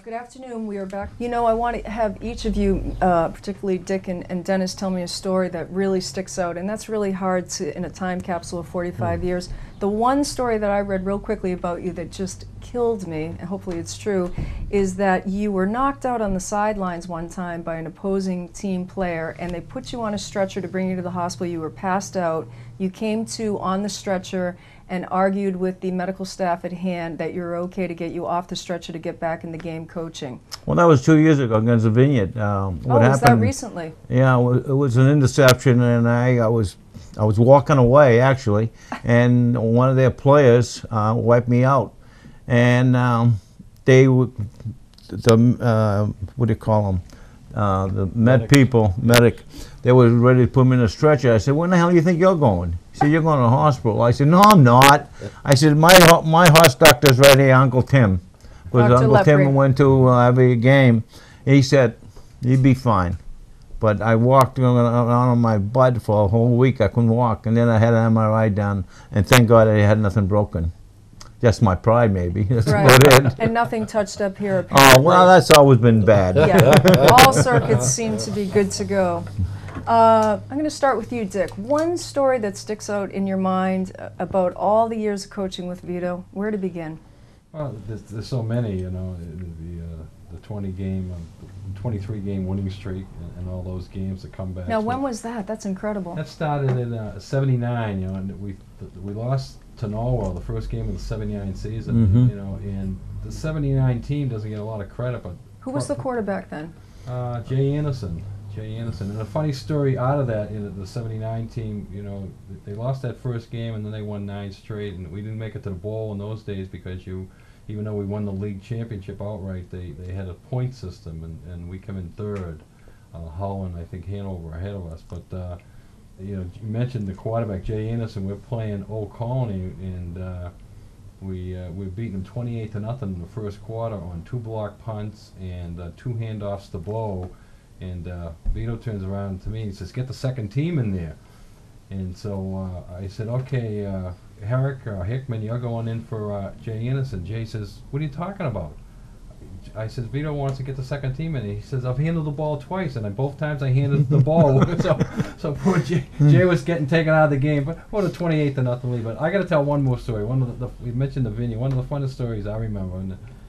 Good afternoon. We are back. You know, I want to have each of you, particularly Dick and Dennis, tell me a story that really sticks out, and that's really hard to, in a time capsule of 45 years. The one story that I read real quickly about you that just killed me, and hopefully it's true, is that you were knocked out on the sidelines one time by an opposing team player, and they put you on a stretcher to bring you to the hospital. You were passed out. You came to on the stretcher and argued with the medical staff at hand that you're okay to get you off the stretcher to get back in the game coaching. Well, that was 2 years ago against the Vineyard. What was that recently? Yeah, it was an interception, and I was walking away actually, and one of their players wiped me out, and they what do you call them? The medic. They were ready to put me in a stretcher. I said, "Where the hell do you think you're going?" He said, "You're going to the hospital." I said, "No, I'm not." I said, "My horse doctor's right here, Uncle Tim." Because Uncle Tim went to every game. He said, "You'd be fine." But I walked on my butt for a whole week. I couldn't walk. And then I had an MRI done. And thank God I had nothing broken. Just my pride, maybe. That's about it. And nothing touched up here, apparently. Oh, well, that's always been bad. Yeah, all circuits seem to be good to go. I'm going to start with you, Dick. One story that sticks out in your mind about all the years of coaching with Vito. Where to begin? Well, there's so many, you know, the 23-game winning streak and all those games that come back. Now, when was that? That's incredible. That started in '79, you know, and we lost to Norwell the first game of the '79 season, you know, and the '79 team doesn't get a lot of credit, but who was the quarterback then? Jay Anderson. And a funny story out of that, in the '79 team, you know, they lost that first game and then they won 9 straight, and we didn't make it to the bowl in those days because even though we won the league championship outright, they had a point system, and we come in third. Hull and I think Hanover ahead of us, but you know, you mentioned the quarterback Jay Anderson. We're playing Old Colony, and we're beating them 28-0 in the first quarter on 2 block punts and 2 handoffs to Bo. And Vito turns around to me and says, "Get the second team in there." And so I said, "Okay, Herrick or Hickman, you're going in for Jay Anderson." Jay says, "What are you talking about?" I said, "Vito wants to get the second team in." He says, "I've handled the ball twice, and both times I handed the ball." so poor Jay was getting taken out of the game. But what a 28-0 lead. But I got to tell one more story. We mentioned the Vinny. One of the funnest stories I remember,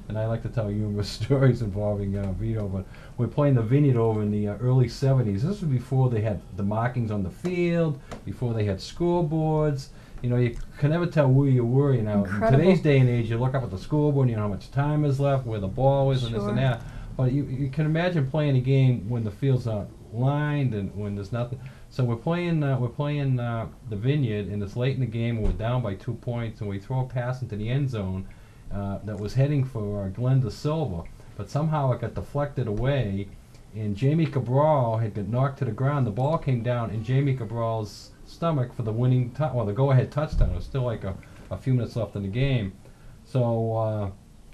and I like to tell humorous stories involving Vito, but we're playing the Vineyard over in the early '70s. This was before they had the markings on the field, before they had scoreboards. You know, you can never tell where you were, you know. Incredible. In today's day and age, you look up at the scoreboard and you know how much time is left, where the ball is, and this and that. But you can imagine playing a game when the field's not lined and when there's nothing. So we're playing the Vineyard, and it's late in the game, and we're down by 2 points, and we throw a pass into the end zone that was heading for Glenn De Silva, but somehow it got deflected away, and Jamie Cabral had got knocked to the ground. The ball came down in Jamie Cabral's stomach for the winning, the go-ahead touchdown. It was still like a few minutes left in the game, so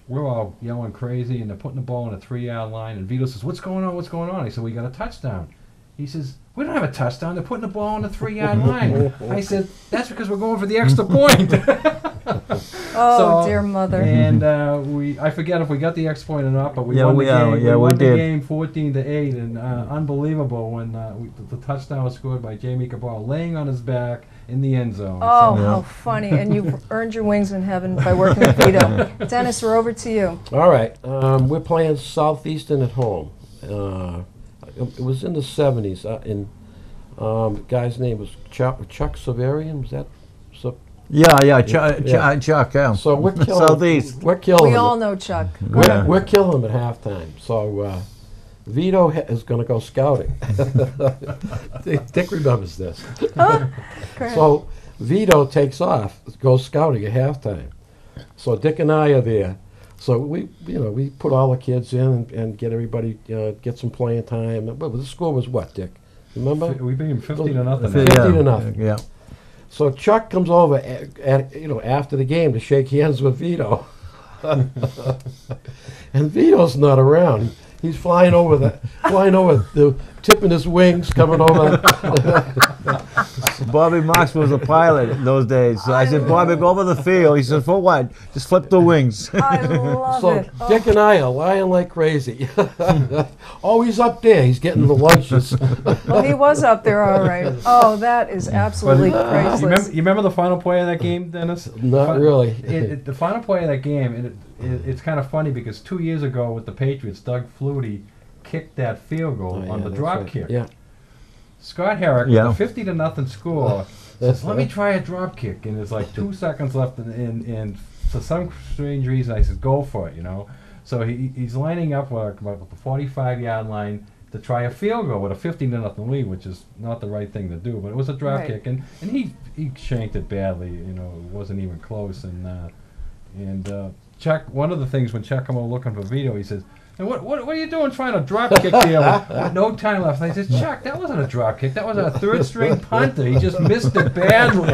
we're all yelling crazy, and they're putting the ball on a 3-yard line. And Vito says, "What's going on? What's going on?" I said, "We got a touchdown." He says, "We don't have a touchdown. They're putting the ball on the 3-yard line." I said, "That's because we're going for the extra point." Oh, dear mother. And I forget if we got the extra point or not, but we won the game. We won the game 14-8, and unbelievable when the touchdown was scored by Jamie Cabral, laying on his back in the end zone. Oh, how funny. And you've earned your wings in heaven by working with Vito. Dennis, we're over to you. All right. We're playing Southeastern at home. It was in the '70s, and the guy's name was Chuck Severian. Was that? Yeah, Chuck. Yeah. So we're killing. Southeast. We're killing. We all know Chuck. We're killing him at halftime. So Vito is going to go scouting. Dick remembers this. So Vito takes off, goes scouting at halftime. So Dick and I are there. So we put all the kids in and get everybody get some playing time. But the score was what, Dick? Remember? We beat him 15-0. 15-0. Yeah. So Chuck comes over after the game to shake hands with Vito. And Vito's not around. He's flying over the tipping his wings, coming over. Bobby Marks was a pilot in those days. So I said, Bobby, go over the field. He said, for what? Just flip the wings. I love So it. Oh. Dick and I are lying like crazy. Oh, he's up there. He's getting the lunches. Well, he was up there, all right. Oh, that is absolutely priceless. You remember the final play of that game, Dennis? Not really. The final play of that game, it's kind of funny because 2 years ago with the Patriots, Doug Flutie kicked that field goal on the drop kick. Yeah. Scott Herrick, with a 50-0 score, says, let me try a drop kick. And there's like 2 seconds left, and for some strange reason, I said, go for it, you know. So he's lining up about the 45-yard line to try a field goal with a 50-0 lead, which is not the right thing to do. But it was a drop kick, and he shanked it badly. You know, it wasn't even close. And Chuck, one of the things when Chuck came over looking for Vito, he says, "And what are you doing trying to drop kick there with no time left?" And I said, "Chuck, that wasn't a drop kick. That was a third-string punter. He just missed it badly."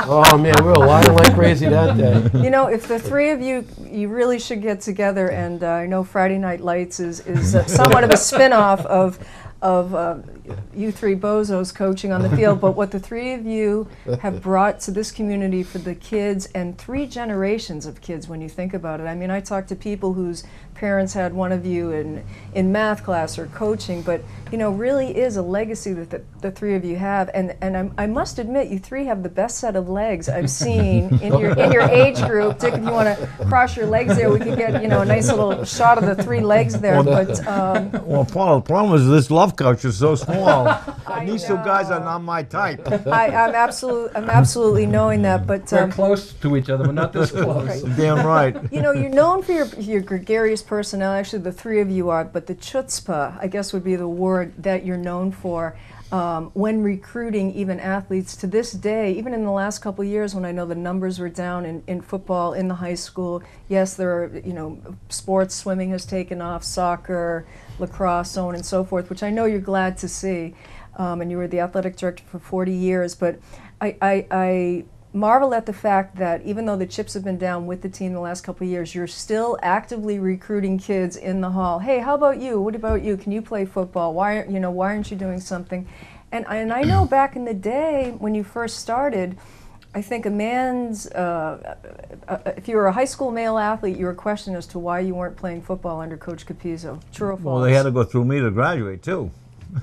Oh man, we were lying like crazy that day. You know, if the three of you really should get together, and I know Friday Night Lights is somewhat of a spin-off of you three bozos coaching on the field, but what the three of you have brought to this community for the kids, and 3 generations of kids when you think about it. I mean, I talk to people whose parents had one of you in math class or coaching, but you know, really is a legacy that the 3 of you have, and I must admit, you 3 have the best set of legs I've seen in your age group. Dick, if you want to cross your legs there, we could get, you know, a nice little shot of the 3 legs there. Well, Paul, the problem is this love couch is so small. I These 2 guys are not my type. I'm absolutely knowing that, but We're close to each other, but not this close. Right. Damn right. you know, you're known for your gregarious personality. Actually, the 3 of you are, but the chutzpah, I guess, would be the word that you're known for when recruiting even athletes to this day. Even in the last couple of years, when I know the numbers were down in football in the high school. Yes, there are, you know, sports, swimming has taken off, soccer, lacrosse, so on and so forth, which I know you're glad to see. And you were the athletic director for 40 years, but I marvel at the fact that even though the chips have been down with the team the last couple of years, you're still actively recruiting kids in the hall. Hey, how about you? What about you? Can you play football? Why aren't you doing something? And I know back in the day when you first started, I think a man's, if you were a high school male athlete, you were questioned as to why you weren't playing football under Coach Capizzo. True or false? Well, they had to go through me to graduate too.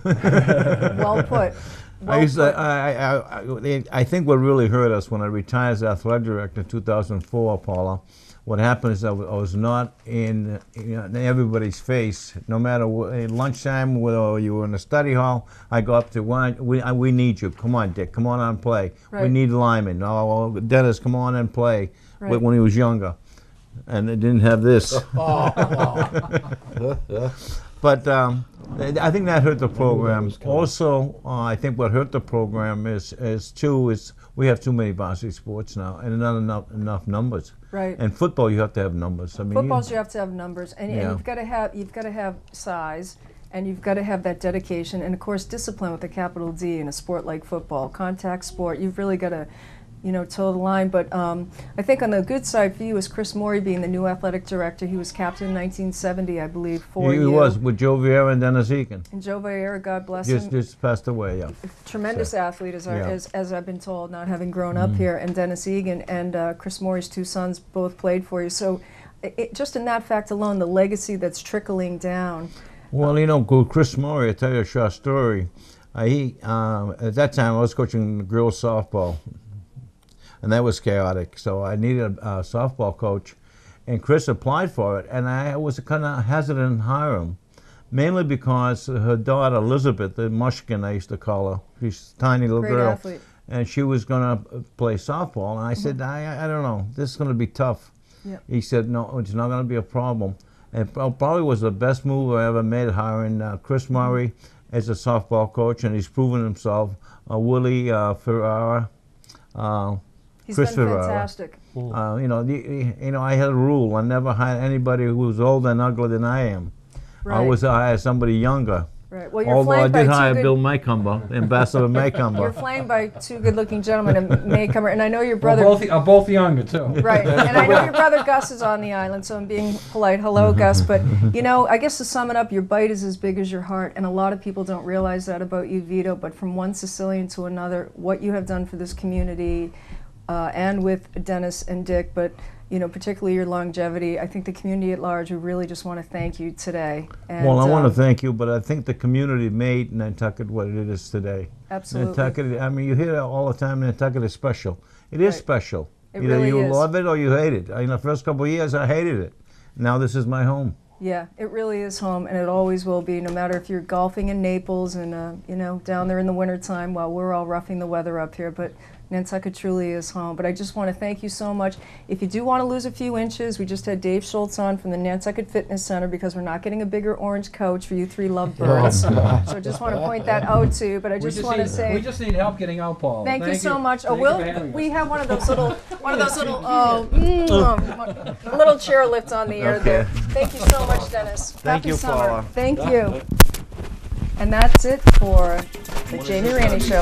Well put. I think what really hurt us when I retired as athletic director in 2004, Paula, what happened is I was not in everybody's face. No matter what, at lunchtime, whether you were in the study hall, I go up to, we need you. Come on, Dick, come on and play. Right. We need linemen. Oh, Dennis, come on and play. Right. When he was younger. And they didn't have this. But I think that hurt the program. Also, I think what hurt the program is we have too many varsity sports now, and not enough numbers. Right. And football, you have to have numbers. I mean, footballs, you have to have numbers, and you've got to have size, and you've got to have that dedication, and of course discipline with a capital D in a sport like football, contact sport. You've really got to, toe the line. But I think on the good side for you is Chris Morey being the new athletic director. He was captain in 1970, I believe, for you. He was, with Joe Vieira and Dennis Egan. And Joe Vieira, God bless him. Just passed away, yeah. Tremendous athlete, as I've been told, not having grown up here. And Dennis Egan and Chris Morey's 2 sons both played for you. So just in that fact alone, the legacy that's trickling down. Well, Chris Morey, I'll tell you a short story. At that time, I was coaching girls softball. And that was chaotic. So I needed a softball coach, and Chris applied for it, and I was kind of hesitant to hire him, mainly because her daughter Elizabeth, the Mushkin I used to call her, she's a tiny little girl, athlete. And she was going to play softball, and I said, I don't know, this is going to be tough. Yep. He said, no, it's not going to be a problem. And it probably was the best move I ever made, hiring Chris Murray as a softball coach, and he's proven himself. Willie Ferrara. He's Chris been Ferrara. fantastic. I had a rule. I never hired anybody who was older and uglier than I am. Right. I always hired somebody younger. Right. Well, you're Although I flanked by did two hire good. Bill Maycumber, Ambassador You're Maycumber. flanked by two good-looking gentlemen, and Maycomer, and I know your brother. Both younger too. Right, and I know your brother Gus is on the island, so I'm being polite. Hello, Gus. But you know, I guess to sum it up, your bite is as big as your heart, and a lot of people don't realize that about you, Vito. But from one Sicilian to another, what you have done for this community, and with Dennis and Dick, but you know, particularly your longevity. I think the community at large, we really just want to thank you today. And, Well, I want to thank you, but I think the community made Nantucket what it is today. Absolutely. Nantucket, I mean, you hear it all the time, Nantucket is special. It is Right. special. It Either really you is. love it or you hate it. In the first couple of years, I hated it. Now this is my home. Yeah, it really is home, and it always will be, no matter if you're golfing in Naples and, you know, down there in the wintertime while we're all roughing the weather up here. But Nantucket truly is home. But I just want to thank you so much. If you do want to lose a few inches, we just had Dave Schultz on from the Nantucket Fitness Center because we're not getting a bigger orange couch for you three lovebirds. So I just want to point that out to you. But I just want to say, we just need help getting out, Paul. thank you so much. Oh, Thank you for having we us. have one of those little, little chairlifts on the air there. Thank you so much, Dennis. Thank Happy you, summer. Paula. Thank you. And that's it for the Jamie Rainey Show.